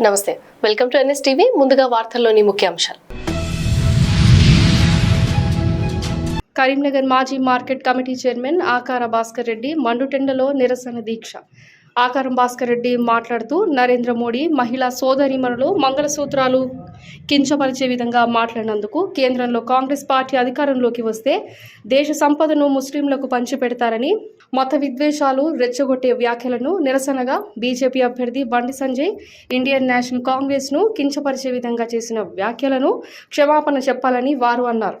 నమస్తే, welcome to NS TV. ముందుగా వార్తల్లోని ముఖ్యాంశాలు. కరీంనగర్ మాజీ market committee chairman Akara Bhaskar Reddy మండుటెండలో నిరసన దీక్ష. ఆకారం భాస్కర్ రెడ్డి మాట్లాడుతూ నరేంద్ర మోడీ మహిళా సోదరీమణులు మంగళసూత్రాలు కించపరిచే విధంగా మాట్లాడినందుకు కేంద్రంలో కాంగ్రెస్ పార్టీ అధికారంలోకి వస్తే దేశ సంపదను ముస్లింలకు పంచిపెడతారని మత విద్వేషాలు రెచ్చగొట్టే వ్యాఖ్యలను నిరసనగా బీజేపీ అభ్యర్థి బండి సంజయ్ ఇండియన్ నేషనల్ కాంగ్రెస్ను కించపరిచే విధంగా చేసిన వ్యాఖ్యలను క్షమాపణ చెప్పాలని వారు అన్నారు.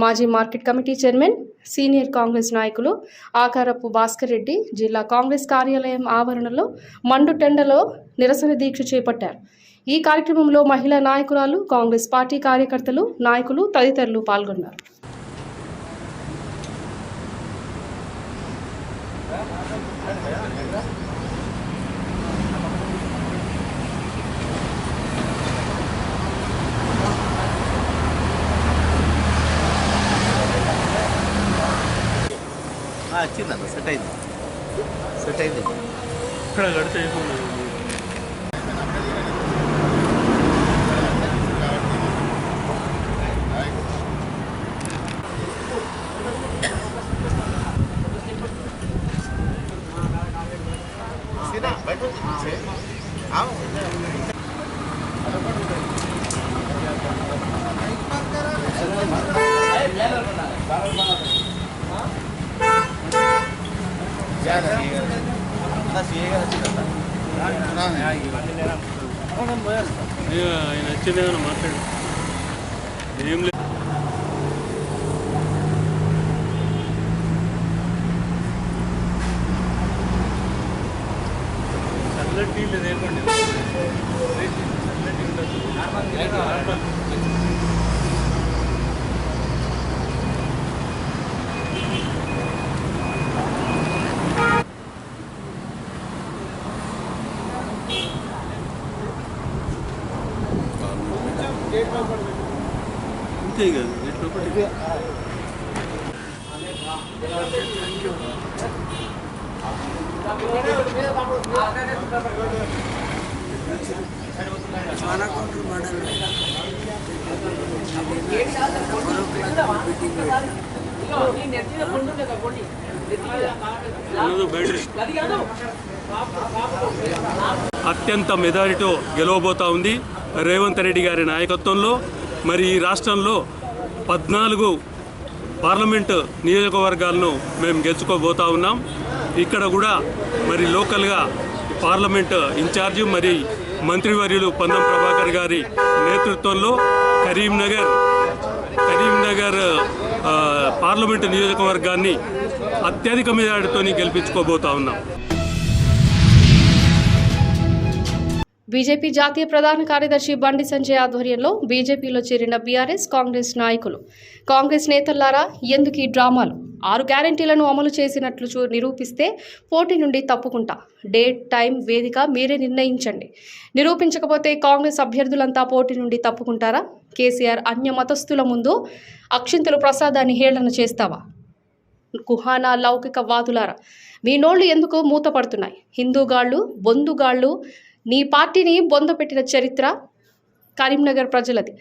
మాజీ market committee chairman senior Congress నాయకులు ఆకారపు భాస్కర్ రెడ్డి జిల్లా కాంగ్రెస్ కార్యాలయం ఆవరణలో మండుటెండలో నిరసన దీక్ష చేపట్టారు. ఈ కార్యక్రమంలో మహిళా నాయకురాలు, కాంగ్రెస్ పార్టీ కార్యకర్తలు, నాయకులు తదితరులు పాల్గొన్నారు. వచ్చిందన్న సెట్ అయింది ఇక్కడ కడితే ఆయన వచ్చిందేమన్నా మాట్లాడు. ఏం లేదు, చల్లటి లేదండి, చల్లటి ఉండదు. అంతే కదా, ఎట్లా ఒకటి అత్యంత మెజారిటీతో గెలవబోతా ఉంది రేవంత్ రెడ్డి గారి నాయకత్వంలో. మరి ఈ రాష్ట్రంలో 14 పార్లమెంటు నియోజకవర్గాలను మేము గెలుచుకోబోతా ఉన్నాం. ఇక్కడ కూడా మరి లోకల్గా పార్లమెంటు ఇన్ఛార్జి మరి మంత్రివర్యులు పొన్నం ప్రభాకర్ గారి నేతృత్వంలో కరీంనగర్ పార్లమెంటు నియోజకవర్గాన్ని అత్యధిక మెజారిటీతో గెలిపించుకోబోతా ఉన్నాం. బీజేపీ జాతీయ ప్రధాన కార్యదర్శి బండి సంజయ్ ఆధ్వర్యంలో బీజేపీలో చేరిన బీఆర్ఎస్, కాంగ్రెస్ నాయకులు, కాంగ్రెస్ నేతలారా ఎందుకు ఈ డ్రామాలు? 6 గ్యారంటీలను అమలు చేసినట్లు నిరూపిస్తే పోటీ నుండి తప్పుకుంటా. డేట్, టైం, వేదిక మీరే నిర్ణయించండి. నిరూపించకపోతే కాంగ్రెస్ అభ్యర్థులంతా పోటీ నుండి తప్పుకుంటారా? కేసీఆర్ అన్య మతస్థుల ముందు అక్షింతలు ప్రసాదాన్ని హేళన చేస్తావా? కుహానా లౌకిక వాదులారా, మీ నోళ్లు ఎందుకు మూతపడుతున్నాయి? హిందూగాళ్ళు, బొందుగాళ్ళు నీ పార్టీని బొందపెట్టిన చరిత్ర కరీంనగర్ ప్రజలది.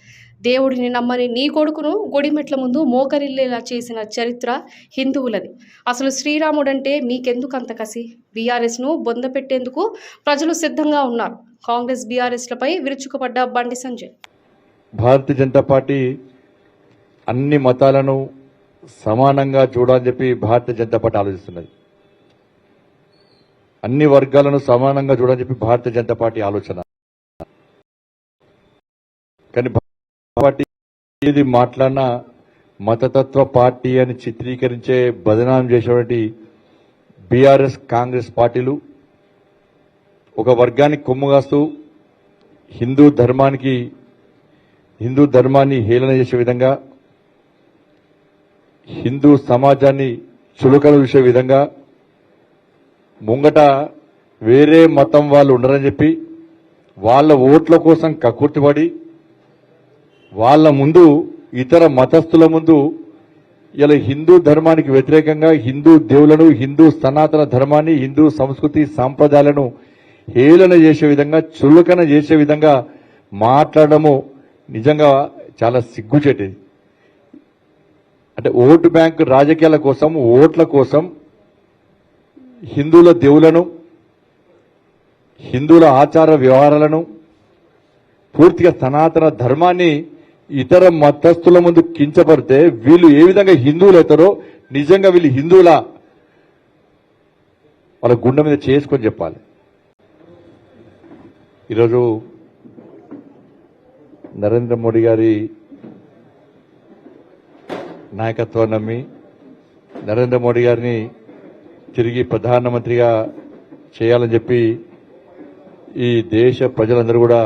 దేవుడిని నమ్మని నీ కొడుకును గుడిమెట్ల ముందు మోకరిల్లేలా చేసిన చరిత్ర హిందువులది. అసలు శ్రీరాముడంటే మీకెందుకు అంత కసి? బీఆర్ఎస్ను బొందపెట్టేందుకు ప్రజలు సిద్ధంగా ఉన్నారు. కాంగ్రెస్ బీఆర్ఎస్లపై విరుచుకుపడ్డ బండి సంజయ్, భారతీయ జనతా పార్టీ అన్ని మతాలను సమానంగా చూడాలని చెప్పి భారతీయ జనతా పార్టీ ఆలోచిస్తున్నది. అన్ని వర్గాలను సమానంగా చూడాలని చెప్పి భారతీయ జనతా పార్టీ ఆలోచన. కానీ పార్టీ ఏది మాట్లాడినా మతతత్వ పార్టీ అని చిత్రీకరించే బదనాం చేసేటువంటి బీఆర్ఎస్, కాంగ్రెస్ పార్టీలు ఒక వర్గానికి కొమ్ముగాస్తూ హిందూ ధర్మాన్ని హేళన చేసే విధంగా, హిందూ సమాజాన్ని చులకన చూసే విధంగా, ముంగట వేరే మతం వాళ్ళు ఉండరని చెప్పి వాళ్ళ ఓట్ల కోసం కక్కుర్తిపడి వాళ్ళ ముందు ఇతర మతస్థుల ముందు ఇలా హిందూ ధర్మానికి వ్యతిరేకంగా హిందూ దేవులను, హిందూ సనాతన ధర్మాన్ని, హిందూ సంస్కృతి సాంప్రదాయాలను హేళన చేసే విధంగా, చులకన చేసే విధంగా మాట్లాడము నిజంగా చాలా సిగ్గుచేటది. అంటే ఓటు బ్యాంకు రాజకీయాల కోసం, ఓట్ల కోసం హిందువుల దేవులను, హిందువుల ఆచార వ్యవహారాలను, పూర్తిగా సనాతన ధర్మాన్ని ఇతర మతస్థుల ముందు కించపడితే వీళ్ళు ఏ విధంగా హిందువులు అవుతారో నిజంగా వీళ్ళు హిందువుల వాళ్ళ గుండె మీద చేసుకొని చెప్పాలి. ఈరోజు నరేంద్ర మోడీ గారి నాయకత్వాన్ని నమ్మి నరేంద్ర మోడీ గారిని తిరిగి ప్రధానమంత్రిగా చేయాలని చెప్పి ఈ దేశ ప్రజలందరూ కూడా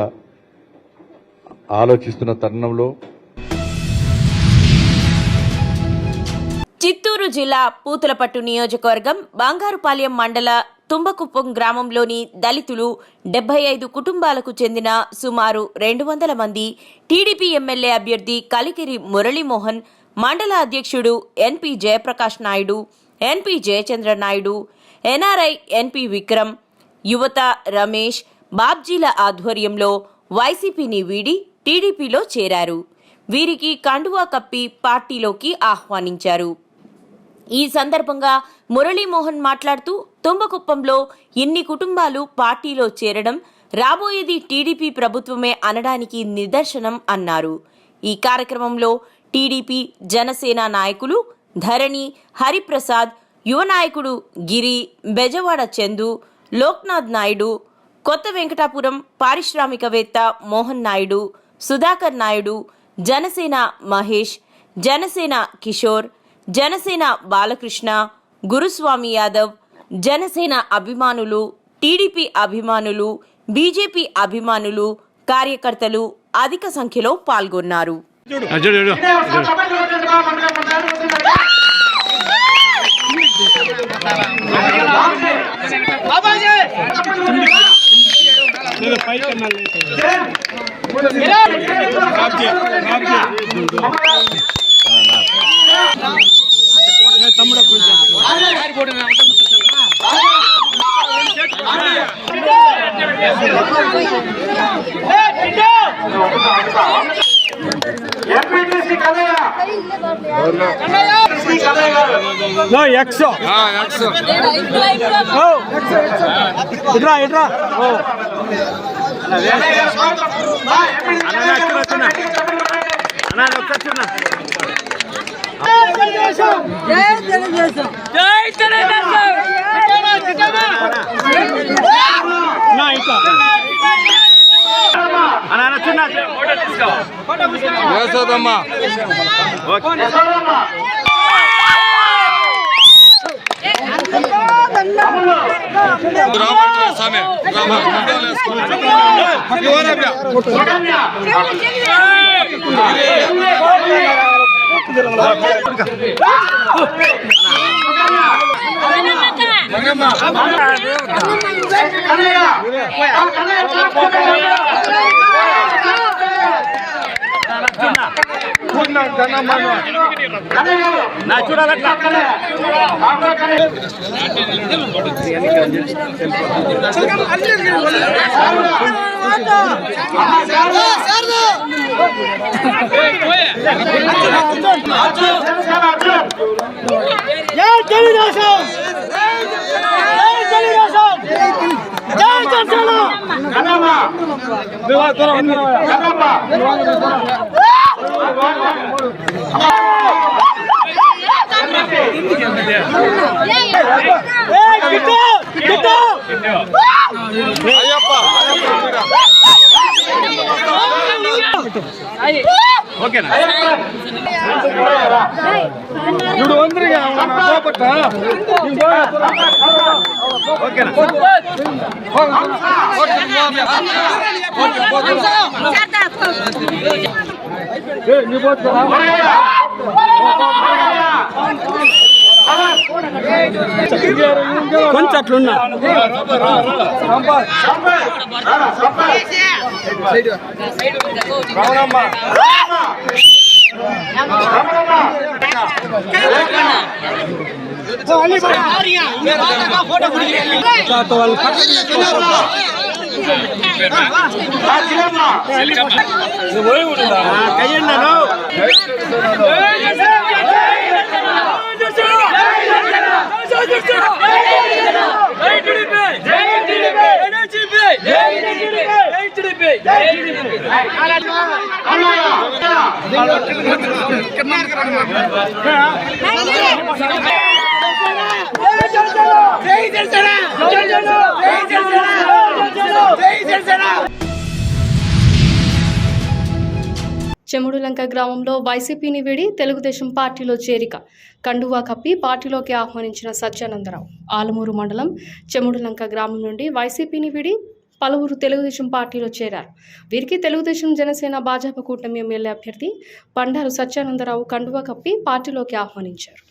ఆలోచిస్తున్న తరుణంలో చిత్తూరు జిల్లా పూతలపట్టు నియోజకవర్గం బంగారుపాలెం మండల తుంబకుప్పం గ్రామంలోని దళితులు 75 కుటుంబాలకు చెందిన సుమారు 200 మంది టీడీపీ ఎమ్మెల్యే అభ్యర్థి కలికిరి మురళీమోహన్, మండల అధ్యక్షుడు ఎన్పి జయప్రకాష్ నాయుడు, ఎన్పి జయచంద్ర నాయుడు, ఎన్ఆర్ఐ ఎన్పి విక్రమ్, యువత రమేష్, బాబ్జీల ఆధ్వర్యంలో వైసీపీని వీడి టీడీపీలో చేరారు. వీరికి కండువా కప్పి పార్టీలోకి ఆహ్వానించారు. ఈ సందర్భంగా మురళీమోహన్ మాట్లాడుతూ తుంబకుప్పంలో ఇన్ని కుటుంబాలు పార్టీలో చేరడం రాబోయేది టీడీపీ ప్రభుత్వమే అనడానికి నిదర్శనం అన్నారు. ఈ కార్యక్రమంలో టీడీపీ జనసేన నాయకులు ధరణి, హరిప్రసాద్, యువ నాయకుడు గిరి, బెజవాడ చందు, లోక్నాథ్ నాయుడు, కొత్త వెంకటాపురం పారిశ్రామికవేత్త మోహన్ నాయుడు, సుధాకర్ నాయుడు, జనసేన మహేష్, జనసేన కిషోర్, జనసేన బాలకృష్ణ, గురుస్వామి యాదవ్, జనసేన అభిమానులు, టీడీపీ అభిమానులు, బీజేపీ అభిమానులు, కార్యకర్తలు అధిక సంఖ్యలో పాల్గొన్నారు. కొంచెం అట్లున్నా చెముడులంక గ్రామంలో వైసీపీని వీడి తెలుగుదేశం పార్టీలో చేరిక కండువా కప్పి పార్టీలోకి ఆహ్వానించిన సత్యానందరావు. ఆలమూరు మండలం చెముడులంక గ్రామం నుండి వైసీపీని వీడి పలువురు తెలుగుదేశం పార్టీలో చేరారు. వీరికి తెలుగుదేశం, జనసేన, భాజపా కూటమి ఎమ్మెల్యే అభ్యర్థి బండారు సత్యానందరావు కండువా కప్పి పార్టీలోకి ఆహ్వానించారు.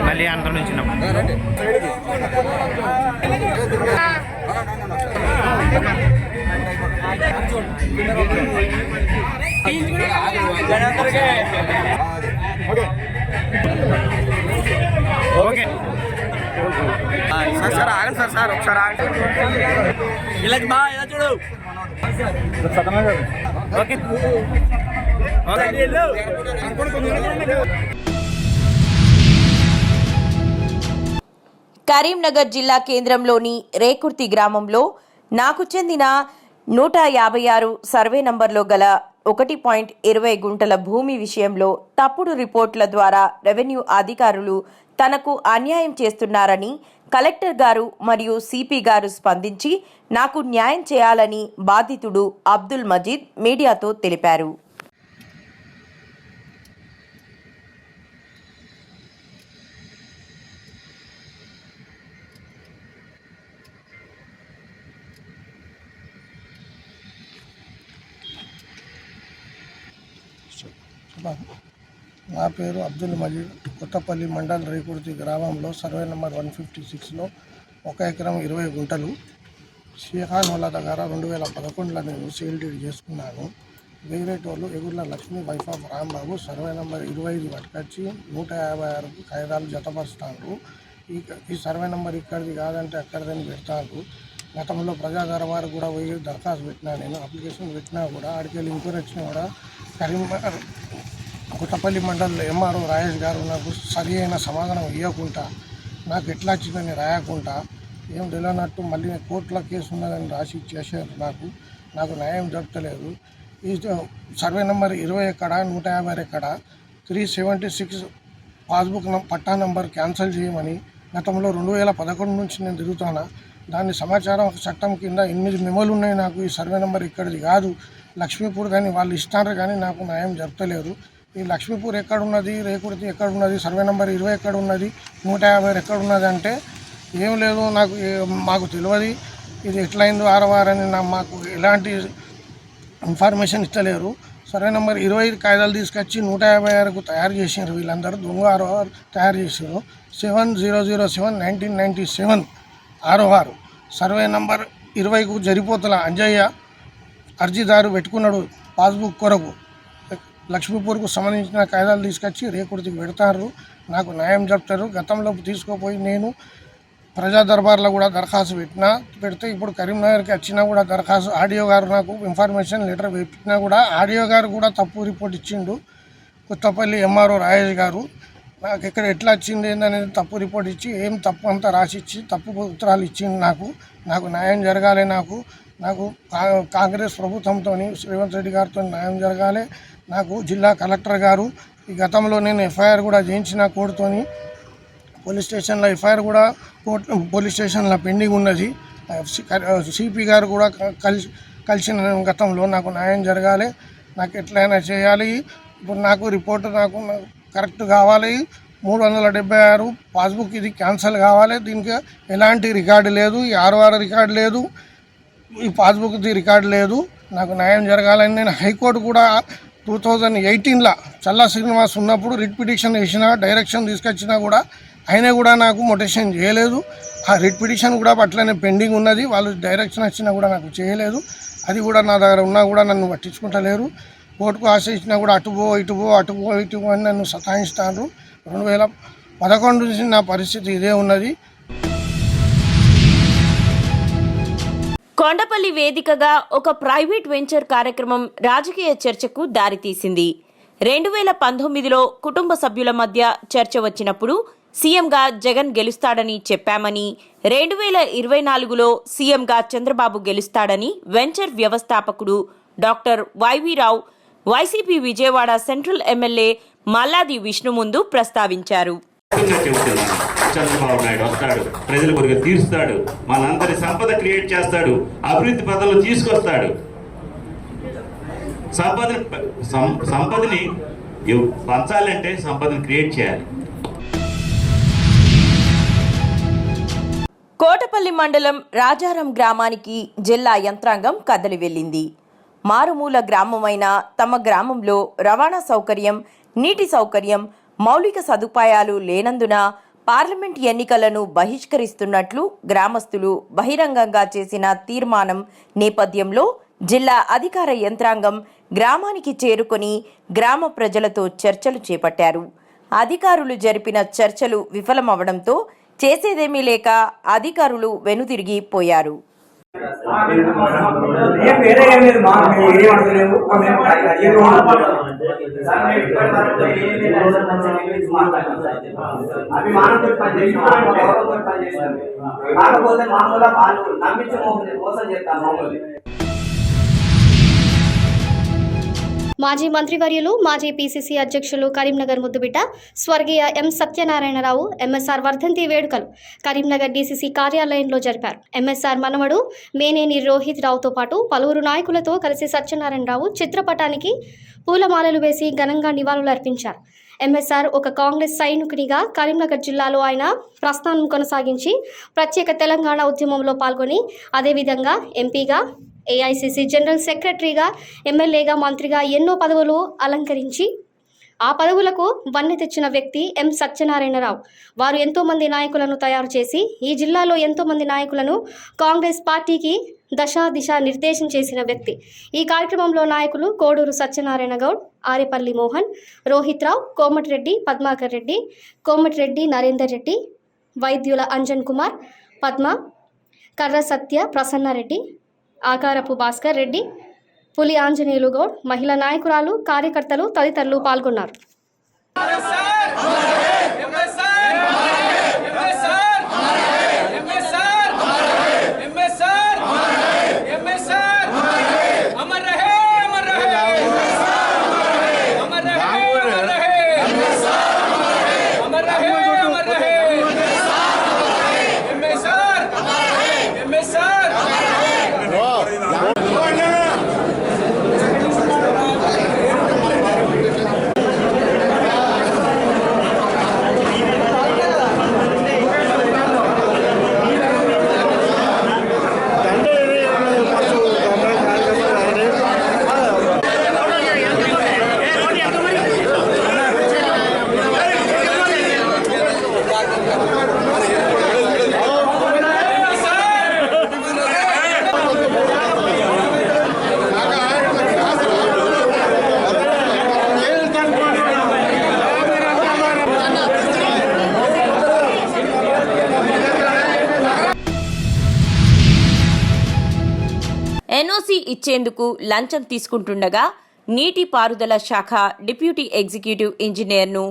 మళ్ళీ అందరి నుంచి ఓకే సార్ ఆగండి సార్ ఒకసారి ఆగండి. ఇలా బా ఇలా చూడు. ఓకే కరీంనగర్ జిల్లా కేంద్రంలోని రేకుర్తి గ్రామంలో నాకు చెందిన 156 సర్వే నంబర్లో గల 1.20 గుంటల భూమి విషయంలో తప్పుడు రిపోర్టుల ద్వారా రెవెన్యూ అధికారులు తనకు అన్యాయం చేస్తున్నారని కలెక్టర్ గారు మరియు సిపి గారు స్పందించి నాకు న్యాయం చేయాలని బాధితుడు అబ్దుల్ మజీద్ మీడియాతో తెలిపారు. నా పేరు అబ్దుల్ మజీద్. కొత్తపల్లి మండల్ రేకుర్తి గ్రామంలో సర్వే నెంబర్ 156లో 1 ఎకరం 20 గుంటలు షేఖాన్ వాళ్ళ దగ్గర 2011లో నేను సేల్ డీడ్ చేసుకున్నాను. వేరే వాళ్ళు Egurla Lakshmi wife of Rambabu survey number 25 పట్టుకొచ్చి 156కు కాయిదాలు జతపరుస్తాను. ఈ సర్వే నెంబర్ ఇక్కడిది కాదంటే అక్కడిదని పెడతాను. గతంలో ప్రజా దర్బారు కూడా పోయి దరఖాస్తు పెట్టినా, నేను అప్లికేషన్ పెట్టినా కూడా ఆడికెళ్ళి ఇంక్వైరీ వచ్చినా కూడా కరీంనగర్ కొత్తపల్లి మండల్ ఎంఆర్ఓ రాజేష్ గారు నాకు సరి అయిన సమాధానం ఇవ్వకుండా, నాకు ఎట్లా వచ్చిందని రాయకుండా, ఏం తెలియనట్టు మళ్ళీ కోర్టులో కేసు ఉన్నదని రాసి చేశారు. నాకు న్యాయం జరపలేదు. ఈ సర్వే నెంబర్ 20 ఎక్కడ, 150 ఎక్కడ, 376 పాస్బుక్ పట్టా నెంబర్ క్యాన్సిల్ చేయమని గతంలో 2011 నుంచి నేను తిరుగుతున్నా. దాని సమాచారం చట్టం కింద 8 మెమోలు ఉన్నాయి. నాకు ఈ సర్వే నెంబర్ ఇక్కడిది కాదు, లక్ష్మీపూర్ కానీ వాళ్ళు ఇస్తారు కానీ నాకు న్యాయం జరపలేరు. ఈ లక్ష్మీపూర్ ఎక్కడున్నది, రేకుర్తి ఎక్కడున్నది, సర్వే నెంబర్ 20 ఎక్కడున్నది, 150 ఎక్కడున్నది అంటే ఏం లేదు, మాకు తెలియదు. ఇది ఎట్లయిందో ఆరవారని మాకు ఎలాంటి ఇన్ఫర్మేషన్ ఇస్తలేరు. సర్వే నెంబర్ 20 కాయిదాలు తీసుకొచ్చి 156కు తయారు చేసారు. వీళ్ళందరూ దొంగ ఆర్ఓఆర్ తయారు చేసారు. 7007/1997 ఆర్ఓఆర్ సర్వే నెంబర్ 20కు జరిపోతుల అంజయ్య అర్జీదారు పెట్టుకున్నాడు పాస్బుక్ కొరకు. లక్ష్మీపూర్కు సంబంధించిన కాయిదాలు తీసుకొచ్చి రేకుర్తికి పెడతారు. నాకు న్యాయం చెప్తారు. గతంలో తీసుకుపోయి నేను ప్రజా దర్బార్లో కూడా దరఖాస్తు పెడితే ఇప్పుడు కరీంనగర్కి వచ్చినా కూడా దరఖాస్తు ఆడియో గారు నాకు ఇన్ఫర్మేషన్ లెటర్ పెట్టినా కూడా ఆడియో గారు కూడా తప్పు రిపోర్ట్ ఇచ్చిండు. కొత్తపల్లి ఎంఆర్ఓ రాజేష్ గారు నాకు ఇక్కడ ఎట్లా వచ్చింది అనేది తప్పు రిపోర్ట్ ఇచ్చి ఏం తప్పు అంతా రాసిచ్చి తప్పు ఉత్తరాలు ఇచ్చింది. నాకు న్యాయం జరగాలి. నాకు కాంగ్రెస్ ప్రభుత్వంతో రేవంత్ రెడ్డి గారితో న్యాయం జరగాలి. నాకు జిల్లా కలెక్టర్ గారు ఈ గతంలో నేను ఎఫ్ఐఆర్ కూడా చేయించిన కోర్టుతోని, పోలీస్ స్టేషన్లో ఎఫ్ఐఆర్ కూడా పోలీస్ స్టేషన్లో పెండింగ్ ఉన్నది. సిపి గారు కూడా కలిసిన గతంలో నాకు న్యాయం జరగాలి. నాకు ఎట్లయినా చేయాలి. ఇప్పుడు నాకు రిపోర్టు నాకు కరెక్ట్ కావాలి. 376 పాస్బుక్ ఇది క్యాన్సిల్ కావాలి. దీనికి ఎలాంటి రికార్డు లేదు, ఈ ఆర్ఓఆర్ రికార్డు లేదు, ఈ పాస్బుక్ది రికార్డు లేదు. నాకు న్యాయం జరగాలని నేను హైకోర్టు కూడా 2018లో చల్లా శ్రీనివాస్ ఉన్నప్పుడు రిట్ పిటిషన్ వేసిన, డైరెక్షన్ తీసుకొచ్చినా కూడా అయినా కూడా నాకు మొటేషన్ చేయలేదు. ఆ రిట్ పిటిషన్ కూడా అట్లనే పెండింగ్ ఉన్నది. వాళ్ళు డైరెక్షన్ వచ్చినా కూడా నాకు చేయలేదు. అది కూడా నా దగ్గర ఉన్నా కూడా నన్ను పట్టించుకుంటలేరు. కోర్టుకు ఆశ్రయించినా కూడా అటుపో ఇటుపో అని నన్ను సతాయిస్తాను. 2011 నుంచి నా పరిస్థితి ఇదే ఉన్నది. కొండపల్లి వేదికగా ఒక ప్రైవేట్ వెంచర్ కార్యక్రమం రాజకీయ చర్చకు దారితీసింది. 2019లో కుటుంబ సభ్యుల మధ్య చర్చ వచ్చినప్పుడు సీఎంగా జగన్ గెలుస్తాడని చెప్పామని, 2024లో సీఎంగా చంద్రబాబు గెలుస్తాడని వెంచర్ వ్యవస్థాపకుడు doctor YV Rao YCP Vijayawada central MLA Malladi Vishnu ముందు ప్రస్తావించారు. చంద్రబాబు నాయుడు వస్తాడు, ప్రజల కొరకు తీరుస్తాడు, మనందరి సంపద క్రియేట్ చేస్తాడు, అభివృద్ధి పదంలో తీసుకొస్తాడు. సంపదని పంచాలంటే సంపదను క్రియేట్ చేయాలి. కోటపల్లి మండలం రాజారం గ్రామానికి జిల్లా యంత్రాంగం కదలి వెళ్ళింది. మారుమూల గ్రామమైన తమ గ్రామంలో రవాణా సౌకర్యం, నీటి సౌకర్యం, మౌలిక సదుపాయాలు లేనందున పార్లమెంట్ ఎన్నికలను బహిష్కరిస్తున్నట్లు గ్రామస్తులు బహిరంగంగా చేసిన తీర్మానం నేపథ్యంలో జిల్లా అధికార యంత్రాంగం గ్రామానికి చేరుకొని గ్రామ ప్రజలతో చర్చలు చేపట్టారు. అధికారులు జరిపిన చర్చలు విఫలమవడంతో చేసేదేమీ లేక అధికారులు వెనుతిరిగి పోయారు. మాజీ మంత్రివర్యులు మాజీ పీసీసీ అధ్యక్షులు కరీంనగర్ ముద్దుబిడ్డ స్వర్గీయ ఎం సత్యనారాయణరావు ఎంఎస్ఆర్ వర్ధంతి వేడుకలు కరీంనగర్ డీసీసీ కార్యాలయంలో జరిపారు. ఎంఎస్ఆర్ మనవడు మేనేని రోహిత్ రావుతో పాటు పలువురు నాయకులతో కలిసి సత్యనారాయణరావు చిత్రపటానికి పూలమాలలు వేసి ఘనంగా నివాళులర్పించారు. ఎంఎస్ఆర్ ఒక కాంగ్రెస్ సైనికునిగా కరీంనగర్ జిల్లాలో ఆయన ప్రస్థానం కొనసాగించి ప్రత్యేక తెలంగాణ ఉద్యమంలో పాల్గొని అదేవిధంగా ఎంపీగా, ఏఐసీసీ జనరల్ సెక్రటరీగా, ఎమ్మెల్యేగా, మంత్రిగా ఎన్నో పదవులు అలంకరించి ఆ పదవులకు వన్నె తెచ్చిన వ్యక్తి ఎం సత్యనారాయణరావు. వారు ఎంతోమంది నాయకులను తయారు చేసి ఈ జిల్లాలో ఎంతోమంది నాయకులను కాంగ్రెస్ పార్టీకి దిశ నిర్దేశం చేసిన వ్యక్తి. ఈ కార్యక్రమంలో నాయకులు కోడూరు సత్యనారాయణ గౌడ్, ఆరేపల్లి మోహన్, రోహిత్ రావు, కోమటిరెడ్డి పద్మాకర్ రెడ్డి, కోమటిరెడ్డి నరేందర్ రెడ్డి, వైద్యుల అంజన్ కుమార్, పద్మ, కర్ర సత్య ప్రసన్నారెడ్డి, ఆకారపు భాస్కర్ రెడ్డి, పులి ఆంజనేయులు గౌడ్, మహిళా నాయకురాలు, కార్యకర్తలు తదితరులు పాల్గొన్నారు. ఎన్ఓసీ ఇచ్చేందుకు లంచం తీసుకుంటుండగా నీటిపారుదల శాఖ డిప్యూటీ ఎగ్జిక్యూటివ్ ఇంజనీర్ను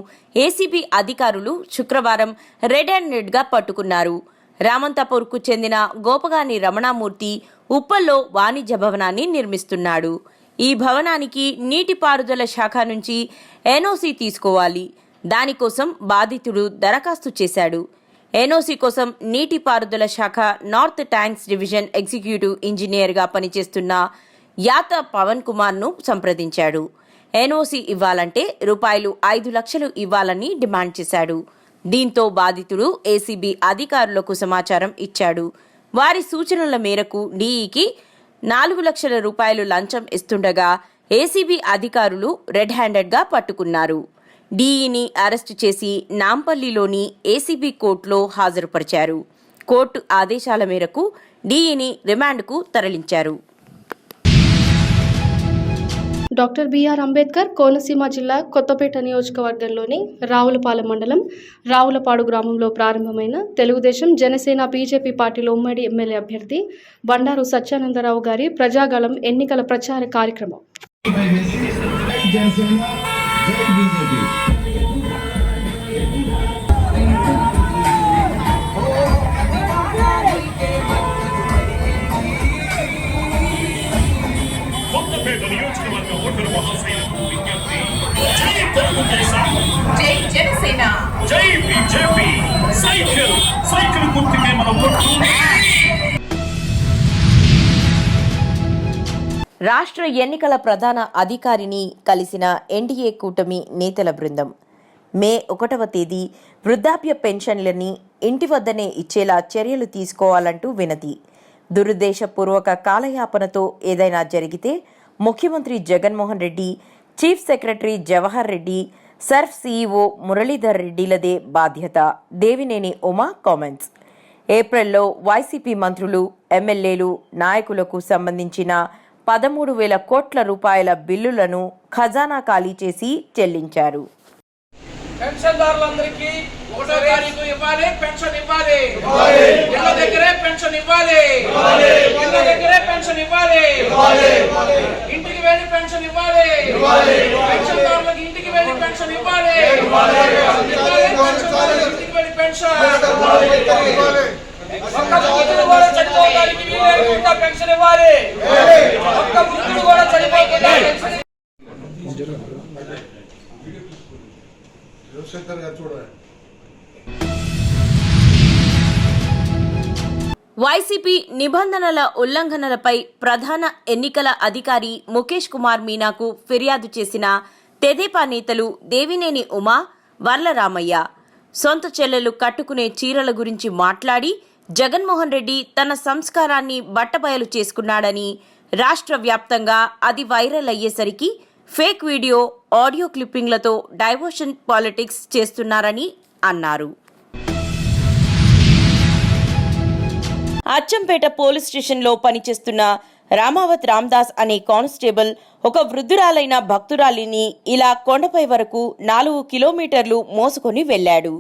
ఏసీబీ అధికారులు శుక్రవారం రెడ్ హ్యాండెడ్గా పట్టుకున్నారు. రామంతపూర్కు చెందిన గోపగాని రమణామూర్తి ఉప్పల్లో వాణిజ్య భవనాన్ని నిర్మిస్తున్నాడు. ఈ భవనానికి నీటిపారుదల శాఖ నుంచి ఎన్ఓసీ తీసుకోవాలి. దానికోసం బాధితుడు దరఖాస్తు చేశాడు. ఎన్ఓసీ కోసం నీటిపారుదల శాఖ నార్త్ ట్యాంక్స్ డివిజన్ ఎగ్జిక్యూటివ్ ఇంజనీర్గా పనిచేస్తున్న యాత పవన్ కుమార్ను సంప్రదించాడు. ఎన్ఓసీ ఇవ్వాలంటే రూపాయలు 5 లక్షలు ఇవ్వాలని డిమాండ్ చేశాడు. దీంతో బాధితుడు ఏసీబీ అధికారులకు సమాచారం ఇచ్చాడు. వారి సూచనల మేరకు డీఈకి 4 లక్షల రూపాయలు లంచం ఇస్తుండగా ఏసీబీ అధికారులు రెడ్ హ్యాండెడ్గా పట్టుకున్నారు. డీఈని అరెస్టు చేసి నాంపల్లిలోని ఏసీబీ కోర్టులో హాజరుపరిచారు. కోర్టు ఆదేశాల మేరకు డీఈని రిమాండ్కు తరలించారు. డాక్టర్ బిఆర్ అంబేద్కర్ కోనసీమ జిల్లా కొత్తపేట నియోజకవర్గంలోని రావులపాలెం మండలం రావులపాడు గ్రామంలో ప్రారంభమైన తెలుగుదేశం జనసేన బీజేపీ పార్టీల ఉమ్మడి ఎమ్మెల్యే అభ్యర్థి బండారు సత్యానందరావు గారి ప్రజాగళం ఎన్నికల ప్రచార కార్యక్రమం. జై జనసేన, జై బీజేపీ, సైకిల్ సైకిల్ గుర్తుకే మన ఓటు. రాష్ట్ర ఎన్నికల ప్రధాన అధికారిని కలిసిన ఎన్డీఏ కూటమి నేతల బృందం మే 1వ తేదీ వృద్ధాప్య పెన్షన్లని ఇంటి వద్దనే ఇచ్చేలా చర్యలు తీసుకోవాలంటూ వినతి. దురుద్దేశపూర్వక కాలయాపనతో ఏదైనా జరిగితే ముఖ్యమంత్రి Jaganmohan Reddy, chief secretary Jawahar Reddy, SERP CEO Muralidhar రెడ్డిలదే బాధ్యత. దేవినేని ఉమా కామెంట్స్. ఏప్రిల్లో వైసీపీ మంత్రులు, ఎమ్మెల్యేలు, నాయకులకు సంబంధించిన 13,000 కోట్ల రూపాయల బిల్లులను ఖజానా ఖాళీ చేసి చెల్లించారు. పెన్షన్దారులందరికీ 1వ తారీఖు ఇవ్వాలి, పెన్షన్ ఇవ్వాలి, ఇళ్ళ దగ్గరే పెన్షన్ ఇవ్వాలి, ఇళ్ళ దగ్గరే పెన్షన్ ఇవ్వాలి, ఇంటికి వెళ్ళి పెన్షన్ ఇవ్వాలి, పెన్షన్దారులకు ఇంటికి వెళ్ళి పెన్షన్ ఇవ్వాలి, పెన్షన్దారులకు ఇంటికి వెళ్ళి పెన్షన్. ఒక్క వృద్ధుడు కూడా చనిపోవడానికి వీలు లేకుండా పెన్షన్ ఇవ్వాలి, ఒక్క వృద్ధుడు కూడా చనిపోకుండా పెన్షన్. వైసీపీ నిబంధనల ఉల్లంఘనలపై ప్రధాన ఎన్నికల అధికారి ముఖేష్ కుమార్ మీనాకు ఫిర్యాదు చేసిన తెదేపా నేతలు దేవినేని ఉమా, వర్లరామయ్య సొంత చెల్లెలు కట్టుకునే చీరల గురించి మాట్లాడి జగన్మోహన్ రెడ్డి తన సంస్కారాన్ని బట్టబయలు చేసుకున్నాడని, రాష్ట్ర వ్యాప్తంగా అది వైరల్ అయ్యేసరికి ఫేక్ వీడియో, ఆడియో క్లిప్పింగ్లతో డైవర్షన్ పాలిటిక్స్ చేస్తున్నారని అన్నారు. అచ్చంపేట పోలీస్ స్టేషన్లో పనిచేస్తున్న రామావత్ రామ్దాస్ అనే కానిస్టేబుల్ ఒక వృద్ధురాలైన భక్తురాలిని ఇలా కొండపై వరకు 4 కిలోమీటర్లు మోసుకొని వెళ్లాడు.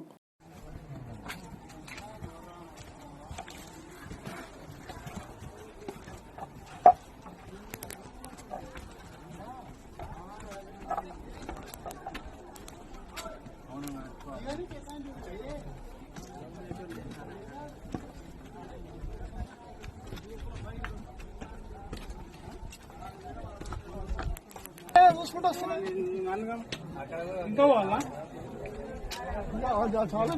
ఇంకా వాళ్ళ చాలా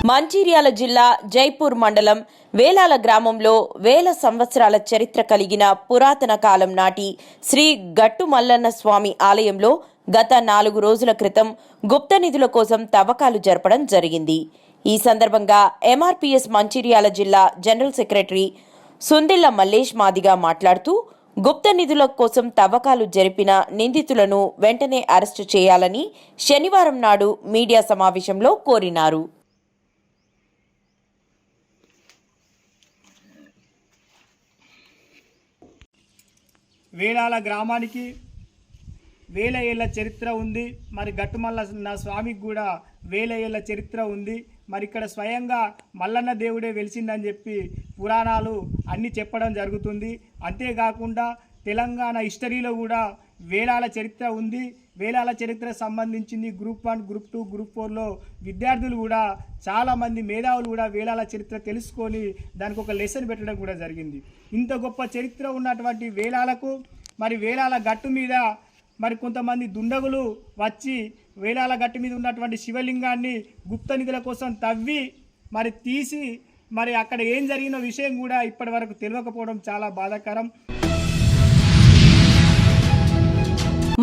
మంచిర్యాల జిల్లా జైపూర్ మండలం వేలాల గ్రామంలో వేల సంవత్సరాల చరిత్ర కలిగిన పురాతన కాలం నాటి శ్రీ గట్టు మల్లన్న స్వామి ఆలయంలో గత 4 రోజుల క్రితం గుప్త నిధుల కోసం తవ్వకాలు జరపడం జరిగింది. ఈ సందర్భంగా ఎంఆర్పీఎస్ మంచిర్యాల జిల్లా జనరల్ సెక్రటరీ సుందిళ్ల మల్లేష్ మాదిగా మాట్లాడుతూ గుప్త నిధుల కోసం తవ్వకాలు జరిపిన నిందితులను వెంటనే అరెస్టు చేయాలని శనివారం నాడు మీడియా సమావేశంలో కోరినారు. వేలాల గ్రామానికి వేల ఏళ్ల చరిత్ర ఉంది. మరి గట్టుమల్ల నా స్వామికి కూడా వేల ఏళ్ల చరిత్ర ఉంది. మరి ఇక్కడ స్వయంగా మల్లన్న దేవుడే వెలిసిందని చెప్పి పురాణాలు అన్నీ చెప్పడం జరుగుతుంది. అంతేకాకుండా తెలంగాణ హిస్టరీలో కూడా వేలాల చరిత్ర ఉంది. వేలాల చరిత్రకు సంబంధించింది గ్రూప్ 1, గ్రూప్ 2, గ్రూప్ 4లో విద్యార్థులు కూడా చాలామంది మేధావులు కూడా వేలాల చరిత్ర తెలుసుకొని దానికి ఒక లెసన్ పెట్టడం కూడా జరిగింది. ఇంత గొప్ప చరిత్ర ఉన్నటువంటి వేలాలకు మరి వేలాల గట్టు మీద మరి కొంతమంది దుండగులు వచ్చి వేలాల గట్టు మీద ఉన్నటువంటి శివలింగాన్ని గుప్త నిధుల కోసం తవ్వి మరి తీసి మరి అక్కడ ఏం జరిగిన విషయం కూడా ఇప్పటి వరకు తెలియకపోవడం చాలా బాధాకరం.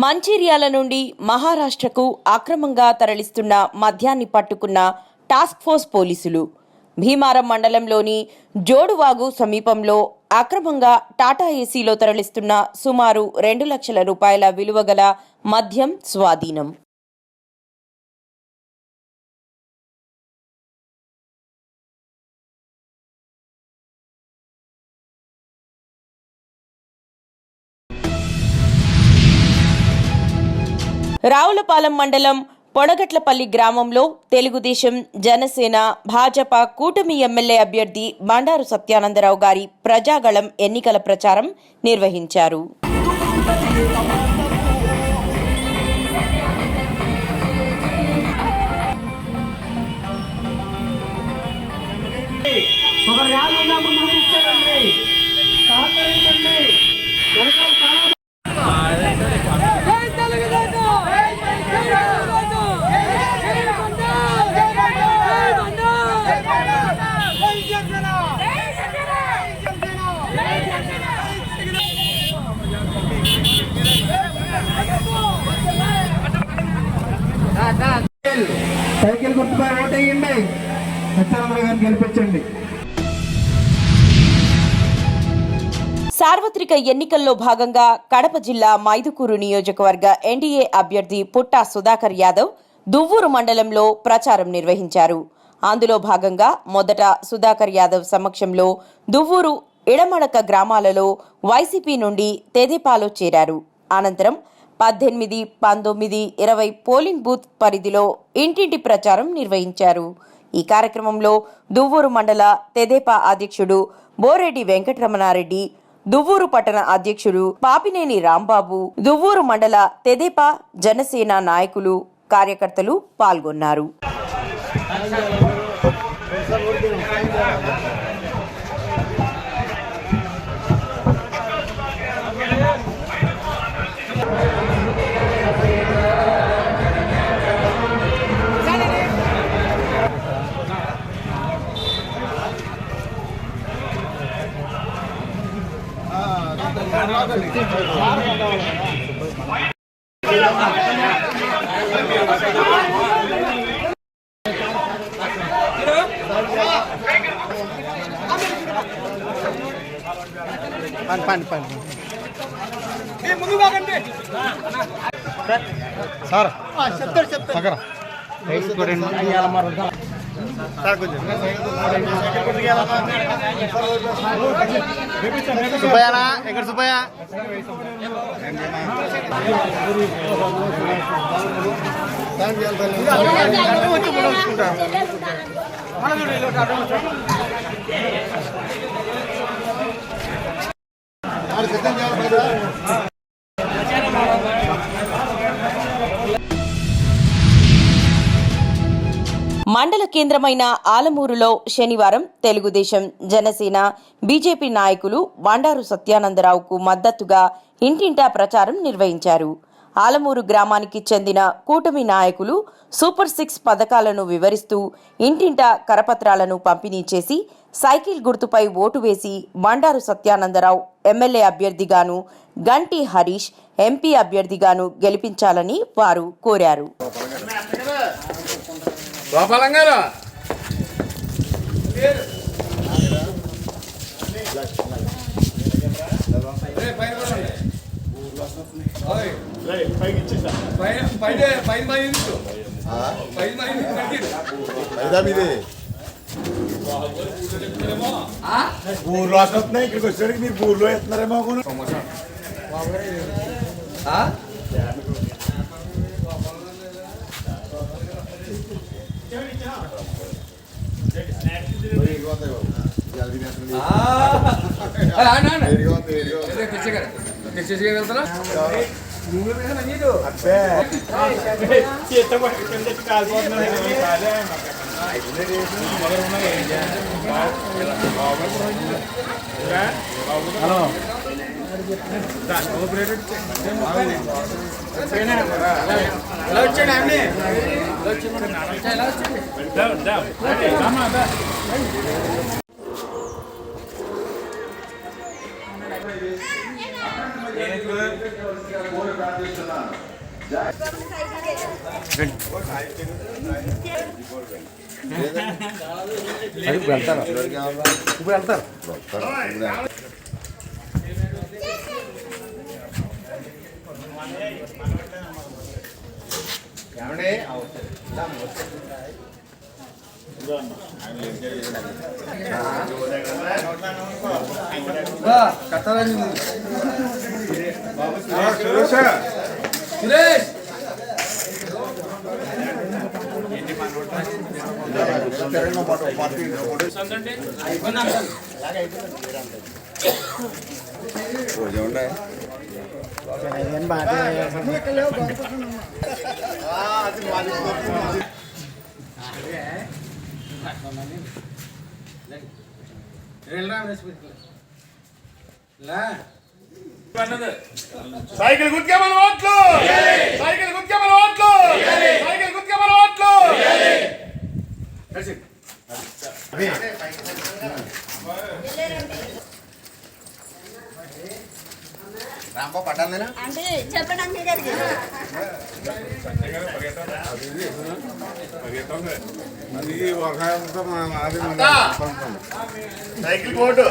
మంచిర్యాల నుండి మహారాష్ట్రకు అక్రమంగా తరలిస్తున్న మద్యాన్ని పట్టుకున్న టాస్క్ ఫోర్స్ పోలీసులు భీమారం మండలంలోని జోడువాగు సమీపంలో అక్రమంగా టాటా ఏసీలో తరలిస్తున్న సుమారు 2 లక్షల రూపాయల విలువగల మద్యం స్వాధీనం. రావులపాలెం మండలం పొడగట్లపల్లి గ్రామంలో తెలుగుదేశం, జనసేన, భాజపా కూటమి ఎమ్మెల్యే అభ్యర్థి బండారు సత్యానందరావు గారి ప్రజాగళం ఎన్నికల ప్రచారం నిర్వహించారు. సైకిల్ గుర్తుపై ఓటేయండి, సత్యానందరావు గారిని గెలిపించండి. సార్వత్రిక ఎన్నికల్లో భాగంగా కడప జిల్లా మైదుకూరు నియోజకవర్గ ఎన్డీఏ అభ్యర్థి పుట్టా సుధాకర్ యాదవ్ దువ్వూరు మండలంలో ప్రచారం నిర్వహించారు. అందులో భాగంగా మొదట సుధాకర్ యాదవ్ సమక్షంలో దువ్వూరు, ఇడమడక గ్రామాలలో వైసీపీ నుండి తెదేపాలో చేరారు. అనంతరం 18, 19, 20 పోలింగ్ బూత్ పరిధిలో ఇంటింటి ప్రచారం నిర్వహించారు. ఈ కార్యక్రమంలో దువ్వూరు మండల తెదేపా అధ్యక్షుడు బోరెడ్డి వెంకటరమణారెడ్డి, దువ్వూరు పట్టణ అధ్యక్షుడు పాపినేని రాంబాబు, దువ్వూరు మండల తెదేపా, జనసేన నాయకులు, కార్యకర్తలు పాల్గొన్నారు. సార్ చెప్తారు సుబ్బయ్యనా ఎక్కడ సుబ్బయ్య మండల కేంద్రమైన ఆలమూరులో శనివారం తెలుగుదేశం, జనసేన, బీజేపీ నాయకులు బండారు సత్యానందరావుకు మద్దతుగా ఇంటింటా ప్రచారం నిర్వహించారు. ఆలమూరు గ్రామానికి చెందిన కూటమి నాయకులు సూపర్ 6 పథకాలను వివరిస్తూ ఇంటింటా కరపత్రాలను పంపిణీ చేసి సైకిల్ గుర్తుపై ఓటు వేసి బండారు సత్యానందరావు ఎమ్మెల్యే అభ్యర్థిగాను, గంటి హరీష్ ఎంపీ అభ్యర్థిగాను గెలిపించాలని వారు కోరారు. ఊర్లో వస్తున్నాయి, ఇక్కడికి వచ్చేటికి మీరు ఊర్లో వేస్తున్నారేమో. సైకిల్ గుర్తుకే మన ఓట్లు, సైకిల్ గుర్తుకే మన ఓట్లు, సైకిల్ గుర్తుకే మన ఓట్లు. అంటే చెప్పండి గారికి సైకిల్ ఓటు